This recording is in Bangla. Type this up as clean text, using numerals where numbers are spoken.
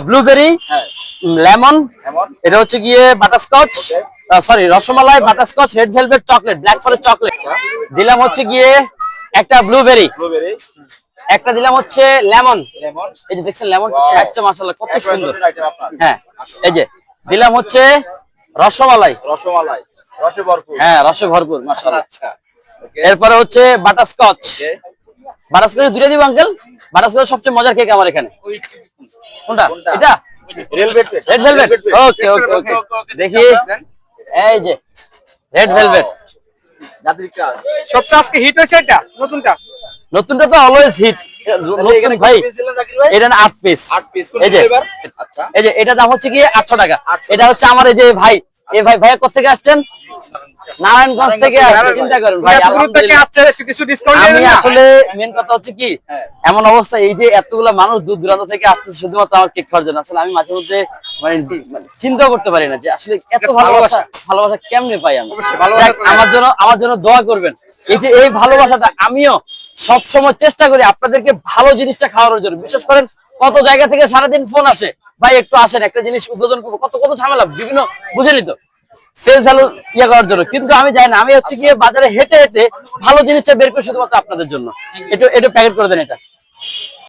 ব্লুবেরি, লেমন, এটা হচ্ছে গিয়ে butterscotch, sorry rasmalai, butterscotch, red velvet, chocolate, black forest chocolate. দিলাম হচ্ছে গিয়ে একটা ব্লুবেরি, একটা দিলাম হচ্ছে লেমন। এই যে দেখছেন লেমন সাইজটা মাশাআল্লাহ কত সুন্দর। হ্যাঁ, এই যে দিলাম হচ্ছে রসমালাই, রসে ভরপুর। হ্যাঁ রসে ভরপুর মাশাআল্লাহ। এরপরে হচ্ছে বাটারস্কচ, বাটারস্কচ দুটো দিব আঙ্কেল। বাটারস্কচ সবচেয়ে মজার কেক আমার এখানে। কোনটা? এটা রেড ভেলভেট। ওকে ওকে ওকে, দেখি এই যে রেড ভেলভেট সবচেয়ে আজকে হিট হয়েছে এটা নতুনটা। নতুনটা তো অলওয়েজ হিট ভাই। এটা না 8 পিস। এই যে এই যে এটা দাম হচ্ছে কি 800 টাকা। এটা হচ্ছে আমার এই যে ভাই, এই ভাইয়া কোথা থেকে আসছেন? নারায়ণগঞ্জ থেকে আসছে। চিন্তা করেন ভাই, আমি আসলে মেন কথা হচ্ছে কি এমন অবস্থা, এই যে এতগুলা মানুষ দূর দূরান্ত থেকে আসছে শুধুমাত্র আমার কেক খাওয়ার জন্য। আসলে আমি মাঝে মধ্যে মানে চিন্তা করতে পারি না যে আসলে এত ভালোবাসা কেমনে পাই আমি। আমার জন্য দোয়া করবেন। এই যে এই ভালোবাসাটা আমিও সব সময় চেষ্টা করি আপনাদেরকে ভালো জিনিসটা খাওয়ানোর জন্য। বিশেষ করেন কত জায়গা থেকে সারাদিন ফোন আসে, ভাই একটু আসেন একটা জিনিস উদ্বোধন করবো, কত কত ঝামেলা বিভিন্ন, বুঝেনি তো ফেস ভ্যালু ইয়ে করার জন্য। কিন্তু আমি যাই না, আমি হচ্ছে গিয়ে বাজারে হেঁটে হেঁটে ভালো জিনিসটা বের করি শুধুমাত্র আপনাদের জন্য। এটা প্যাকেট করে দেন এটা।